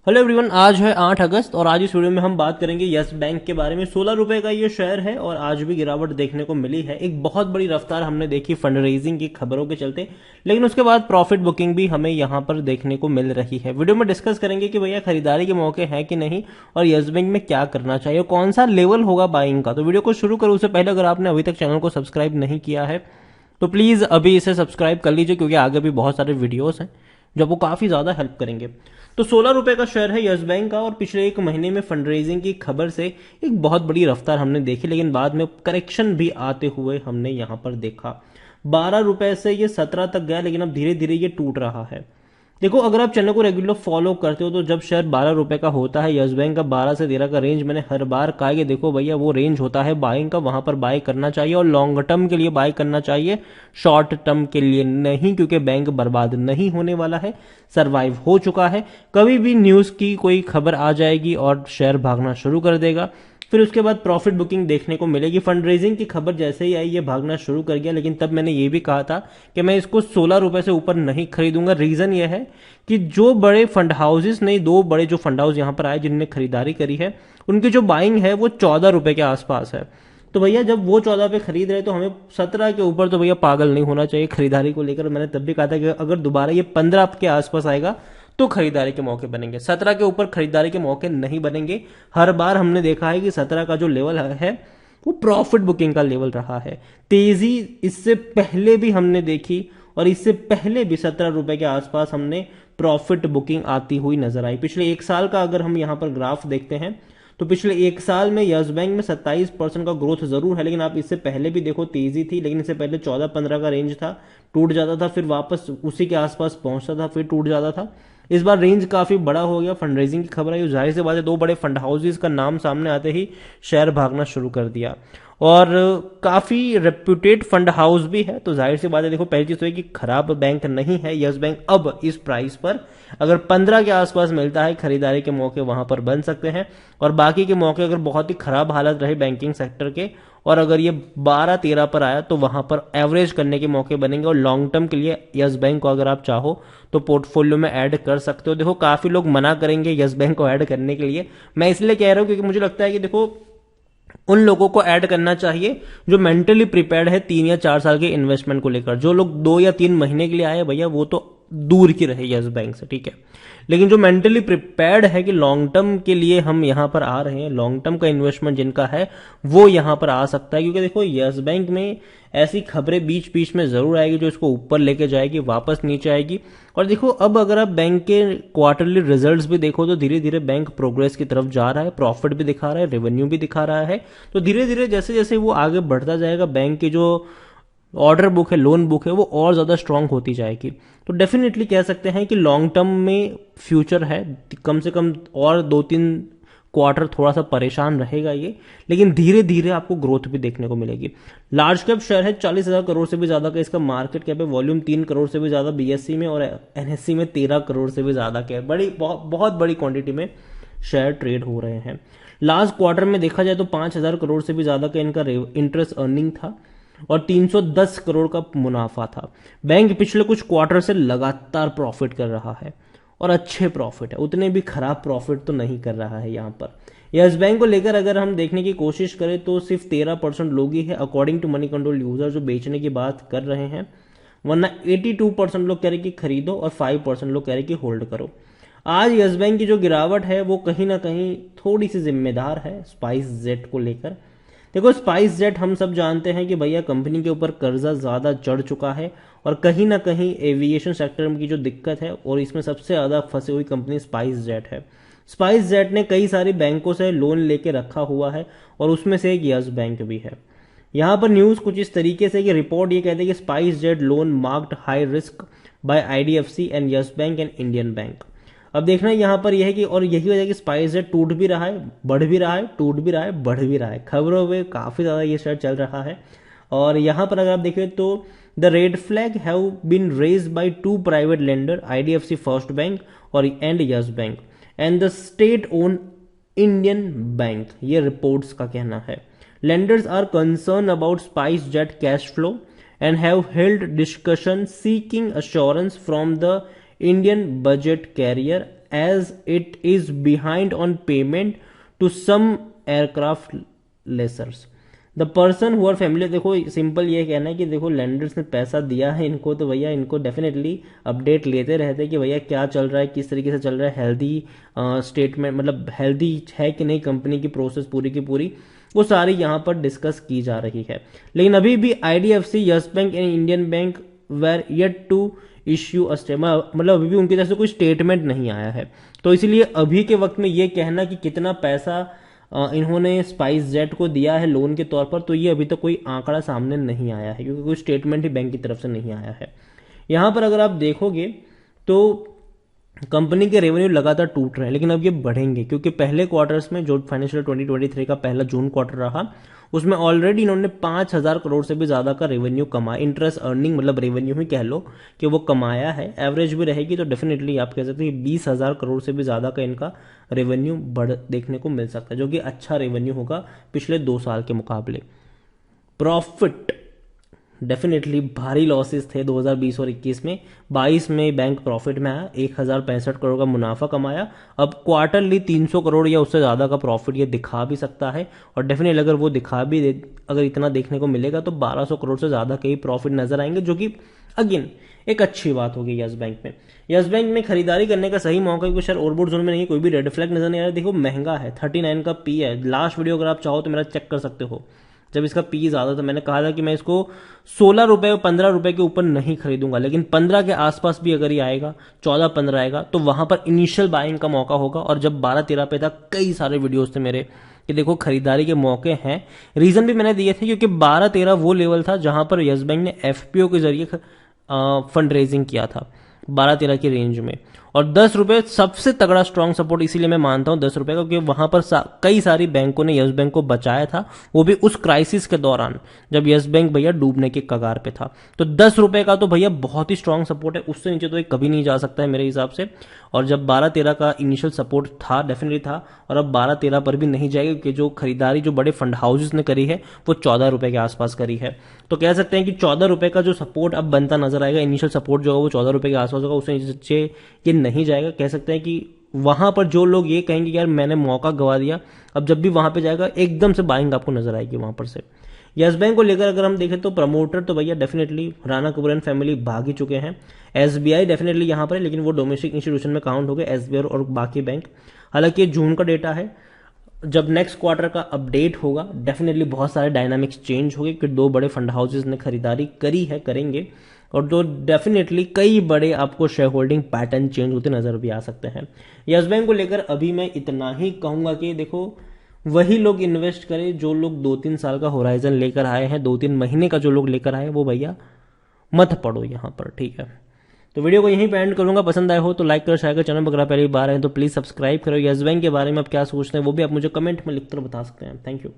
Hello everyone, आज है 8 अगस्त और आज इस वीडियो में हम बात करेंगे यस बैंक के बारे में। 16 रुपए का ये शेयर है और आज भी गिरावट देखने को मिली है। एक बहुत बड़ी रफ्तार हमने देखी फंड रेजिंग की खबरों के चलते, लेकिन उसके बाद प्रॉफिट बुकिंग भी हमें यहाँ पर देखने को मिल रही है। वीडियो में डिस्कस करेंगे कि भैया खरीदारी के मौके हैं कि नहीं और यस बैंक में क्या करना चाहिए, कौन सा लेवल होगा बाइंग का। तो वीडियो को शुरू करूँ उससे पहले अगर आपने अभी तक चैनल को सब्सक्राइब नहीं किया है तो प्लीज अभी इसे सब्सक्राइब कर लीजिए, क्योंकि आगे भी बहुत सारे वीडियोस हैं जो आपको काफी ज्यादा हेल्प करेंगे। तो 16 रुपए का शेयर है यस बैंक का और पिछले एक महीने में फंड रेजिंग की खबर से एक बहुत बड़ी रफ्तार हमने देखी, लेकिन बाद में करेक्शन भी आते हुए हमने यहां पर देखा। 12 रुपए से ये 17 तक गया, लेकिन अब धीरे धीरे ये टूट रहा है। देखो, अगर आप चैनल को रेगुलर फॉलो करते हो तो जब शेयर 12 रुपए का होता है, यस बैंक का 12 से 13 का रेंज मैंने हर बार कहा कि देखो भैया वो रेंज होता है बाइंग का, वहां पर बाय करना चाहिए और लॉन्ग टर्म के लिए बाय करना चाहिए, शॉर्ट टर्म के लिए नहीं, क्योंकि बैंक बर्बाद नहीं होने वाला है, सरवाइव हो चुका है। कभी भी न्यूज की कोई खबर आ जाएगी और शेयर भागना शुरू कर देगा, फिर उसके बाद प्रॉफिट बुकिंग देखने को मिलेगी। फंड रेजिंग की खबर जैसे ही आई ये भागना शुरू कर गया, लेकिन तब मैंने ये भी कहा था कि मैं इसको 16 रुपए से ऊपर नहीं खरीदूंगा। रीजन ये है कि जो बड़े फंड हाउसेस नहीं, दो बड़े जो फंड हाउस यहां पर आए जिनने खरीदारी करी है, उनकी जो बाइंग है वो 14 रुपए के आसपास है। तो भैया जब वो 14 पे खरीद रहे तो हमें 17 के ऊपर तो भैया पागल नहीं होना चाहिए खरीदारी को लेकर। मैंने तब भी कहा था कि अगर दोबारा ये 15 के आसपास आएगा तो खरीदारी के मौके बनेंगे, 17 के ऊपर खरीदारी के मौके नहीं बनेंगे। हर बार हमने देखा है कि 17 का जो लेवल है वो प्रॉफिट बुकिंग का लेवल रहा है। तेजी इससे पहले भी हमने देखी और इससे पहले भी 17 रुपए के आसपास हमने प्रॉफिट बुकिंग आती हुई नजर आई। पिछले एक साल का अगर हम यहां पर ग्राफ देखते हैं तो पिछले एक साल में यस बैंक में 27% का ग्रोथ जरूर है, लेकिन आप इससे पहले भी देखो तेजी थी, लेकिन इससे पहले 14-15 का रेंज था, टूट जाता था, फिर वापस उसी के आसपास पहुंचता था, फिर टूट जाता था। इस बार रेंज काफी बड़ा हो गया। फंड रेजिंग की खबर आई, जाहिर सी बात है दो बड़े फंड हाउसेस का नाम सामने आते ही शेयर भागना शुरू कर दिया और काफी रेप्यूटेड फंड हाउस भी है। तो जाहिर सी बात है, देखो पहली चीज तो है कि खराब बैंक नहीं है यस बैंक। अब इस प्राइस पर अगर 15 के आसपास मिलता है, खरीदारी के मौके वहां पर बन सकते हैं। और बाकी के मौके अगर बहुत ही खराब हालत रहे बैंकिंग सेक्टर के और अगर ये 12-13 पर आया तो वहां पर एवरेज करने के मौके बनेंगे। और लॉन्ग टर्म के लिए यस बैंक को अगर आप चाहो तो पोर्टफोलियो में ऐड कर सकते हो। देखो काफी लोग मना करेंगे यस बैंक को ऐड करने के लिए, मैं इसलिए कह रहा हूं क्योंकि मुझे लगता है कि देखो उन लोगों को ऐड करना चाहिए जो मेंटली प्रिपेयर्ड है 3 या 4 साल के इन्वेस्टमेंट को लेकर। जो लोग 2 या 3 महीने के लिए आए भैया वो तो दूर की रहे यस बैंक से, ठीक है। लेकिन जो मेंटली प्रिपेयर्ड है कि लॉन्ग टर्म के लिए हम यहां पर आ रहे हैं, लॉन्ग टर्म का इन्वेस्टमेंट जिनका है वो यहां पर आ सकता है। क्योंकि देखो यस बैंक में ऐसी खबरें बीच बीच में जरूर आएगी जो इसको ऊपर लेके जाएगी, वापस नीचे आएगी। और देखो अब अगर आप बैंक के क्वार्टरली रिजल्ट्स भी देखो तो धीरे धीरे बैंक प्रोग्रेस की तरफ जा रहा है, प्रॉफिट भी दिखा रहा है, रेवेन्यू भी दिखा रहा है। तो धीरे धीरे जैसे जैसे वो आगे बढ़ता जाएगा, बैंक की जो ऑर्डर बुक है, लोन बुक है, वो और ज्यादा स्ट्रांग होती जाएगी। तो डेफिनेटली कह सकते हैं कि लॉन्ग टर्म में फ्यूचर है। कम से कम और 2-3 क्वार्टर थोड़ा सा परेशान रहेगा ये, लेकिन धीरे धीरे आपको ग्रोथ भी देखने को मिलेगी। लार्ज कैप शेयर है, 40,000 करोड़ से भी ज्यादा का इसका मार्केट कैप है, वॉल्यूम 3 करोड़ से भी ज्यादा बीएससी में और एनएससी में 13 करोड़ से भी ज्यादा का है। बहुत बड़ी क्वांटिटी में शेयर ट्रेड हो रहे हैं। लास्ट क्वार्टर में देखा जाए तो 5,000 करोड़ से भी ज्यादा का इनका इंटरेस्ट अर्निंग था और 310 करोड़ का मुनाफा था। बैंक पिछले कुछ क्वार्टर से लगातार प्रॉफिट कर रहा है और अच्छे प्रॉफिट है, उतने भी खराब प्रॉफिट तो नहीं कर रहा है यहां पर। यस बैंक को लेकर अगर हम देखने की कोशिश करें तो सिर्फ 13% लोग ही है according to Moneycontrol user जो बेचने की बात कर रहे हैं, वरना 82% लोग कह रहे कि खरीदो और 5% लोग कह रहे कि होल्ड करो। आज यस बैंक की जो गिरावट है वो कहीं ना कहीं थोड़ी सी जिम्मेदार है स्पाइस जेट को लेकर। देखो स्पाइस जेट हम सब जानते हैं कि भैया कंपनी के ऊपर कर्जा ज्यादा चढ़ चुका है और कहीं ना कहीं एविएशन सेक्टर की जो दिक्कत है और इसमें सबसे ज्यादा फंसी हुई कंपनी स्पाइस जेट है। स्पाइस जेट ने कई सारी बैंकों से लोन लेके रखा हुआ है और उसमें से एक यस बैंक भी है। यहां पर न्यूज कुछ इस तरीके से कि रिपोर्ट ये कहते हैं कि SpiceJet loan marked high risk by IDFC and Yes Bank and Indian Bank. अब देखना यहां पर यह है कि और यही वजह कि स्पाइस जेट टूट भी रहा है, बढ़ भी रहा है, टूट भी रहा है, बढ़ भी रहा है। खबरों में काफी ज्यादा ये शेयर चल रहा है। और यहां पर अगर आप देखें तो the red flag have been raised by 2 private lender, IDFC First Bank और and Yes Bank and the state own Indian Bank, ये रिपोर्ट्स का कहना है। Lenders are concern about SpiceJet cash flow and have held discussion seeking assurance from the Indian budget carrier as it is behind on payment to some aircraft lessors. The person who are family, देखो simple ये कहना है कि देखो lenders ने पैसा दिया है इनको, तो भैया इनको डेफिनेटली अपडेट लेते रहते हैं कि भैया क्या चल रहा है, किस तरीके से चल रहा है, हेल्दी स्टेटमेंट मतलब हेल्दी है कि नहीं कंपनी की प्रोसेस पूरी की पूरी, वो सारी यहाँ पर डिस्कस की जा रही है। लेकिन अभी भी IDFC, Yes Bank and Indian Bank were yet to issue a statement, मतलब अभी भी उनकी तरफ से कोई स्टेटमेंट नहीं आया है। तो इसलिए अभी के वक्त में ये कहना कि कितना पैसा इन्होंने स्पाइस जेट को दिया है लोन के तौर पर, तो ये अभी तक कोई आंकड़ा सामने नहीं आया है, क्योंकि कोई स्टेटमेंट ही बैंक की तरफ से नहीं आया है। यहां पर अगर आप देखोगे तो कंपनी के रेवेन्यू लगातार टूट रहे हैं, लेकिन अब ये बढ़ेंगे, क्योंकि पहले क्वार्टर्स में जो फाइनेंशियल 2023 का पहला जून क्वार्टर रहा, उसमें ऑलरेडी इन्होंने 5,000 करोड़ से भी ज्यादा का रेवेन्यू कमाया, इंटरेस्ट अर्निंग मतलब रेवेन्यू ही कह लो कि वो कमाया है। एवरेज भी रहेगी तो डेफिनेटली आप कह सकते हैं 20,000 करोड़ से भी ज्यादा का इनका रेवेन्यू बढ़ देखने को मिल सकता है, जो कि अच्छा रेवेन्यू होगा पिछले 2 साल के मुकाबले। प्रॉफिट डेफिनेटली भारी लॉसेस थे 2020 और 21 में। 22 में बैंक प्रॉफिट में आया, 1,065 करोड़ का मुनाफा कमाया। अब क्वार्टरली 300 करोड़ या उससे ज्यादा का प्रॉफिट ये दिखा भी सकता है, और डेफिनेटली अगर वो दिखा भी दे, अगर इतना देखने को मिलेगा तो 1,200 करोड़ से ज्यादा के ही प्रॉफिट नजर आएंगे, जो कि अगेन एक अच्छी बात होगी यस बैंक में। यस बैंक में खरीदारी करने का सही मौका, क्योंकि शेयर ओवरबोट जोन में नहीं, कोई भी रेड फ्लैग नजर नहीं आ रहा। देखो महंगा है, 39 का पी है। लास्ट वीडियो अगर आप चाहो तो मेरा चेक कर सकते हो, जब इसका पी ज्यादा था मैंने कहा था कि मैं इसको 16 रुपए और 15 रुपए के ऊपर नहीं खरीदूंगा, लेकिन 15 के आसपास भी अगर ये आएगा, 14-15 आएगा, तो वहां पर इनिशियल बाइंग का मौका होगा। और जब 12-13 पे था, कई सारे वीडियोस थे मेरे कि देखो खरीदारी के मौके हैं। रीजन भी मैंने दिए थे, क्योंकि 12-13 वो लेवल था जहां पर यस बैंक ने FPO के जरिए फंड रेजिंग किया था 12-13 की रेंज में, और 10 रुपए सबसे तगड़ा स्ट्रॉन्ग सपोर्ट इसलिए मैं मानता हूं 10 रुपए का, क्योंकि वहां पर कई सारी बैंकों ने यस बैंक को बचाया था, वो भी उस क्राइसिस के दौरान जब यस बैंक भैया डूबने के कगार पे था। तो 10 रुपए का तो भैया बहुत ही स्ट्रॉन्ग सपोर्ट है, उससे नीचे तो ये कभी नहीं जा सकता है मेरे हिसाब से। और जब 12-13 का इनिशियल सपोर्ट था, डेफिनेटली था, और अब 12-13 पर भी नहीं जाएगा, क्योंकि जो खरीदारी जो बड़े फंड हाउसेस ने करी है वो 14 रुपए के आसपास करी है। तो कह सकते हैं कि 14 रुपए का जो सपोर्ट अब बनता नजर आएगा, इनिशियल सपोर्ट जो होगा वो 14 रुपए के आसपास होगा, उससे नीचे ये नहीं जाएगा। कह सकते हैं कि वहां पर जो लोग ये कहेंगे यार मैंने मौका गवा दिया, अब जब भी वहां पे जाएगा एकदम से बाइंग आपको नजर आएगी वहां पर से। यस बैंक को लेकर अगर हम देखें तो प्रमोटर तो भैया definitely Rana Kapoor and family भाग ही चुके हैं। SBI डेफिनेटली यहां पर है, लेकिन वो डोमेस्टिक इंस्टीट्यूशन में काउंट हो गए, SBI और बाकी बैंक। हालांकि ये जून का डेटा है, जब नेक्स्ट क्वार्टर का अपडेट होगा डेफिनेटली बहुत सारे डायनामिक्स चेंज होंगे, क्योंकि 2 बड़े फंड हाउसेज ने खरीदारी करी है, करेंगे, और तो डेफिनेटली कई बड़े आपको शेयर होल्डिंग पैटर्न चेंज होते नजर भी आ सकते हैं। यस बैंक को लेकर अभी मैं इतना ही कहूंगा कि देखो वही लोग इन्वेस्ट करें जो लोग 2-3 साल का होराइजन लेकर आए हैं, 2-3 महीने का जो लोग लेकर आए वो भैया मत पड़ो यहां पर, ठीक है। तो वीडियो को यहीं पे एंड करूंगा, पसंद आए हो तो लाइक करो, शेयर करो, चैनल पर अगर पहली बार आए तो प्लीज सब्सक्राइब करो। यस बैंक के बारे में आप क्या सोचते हैं वो भी आप मुझे कमेंट में लिखकर बता सकते हैं। Thank you.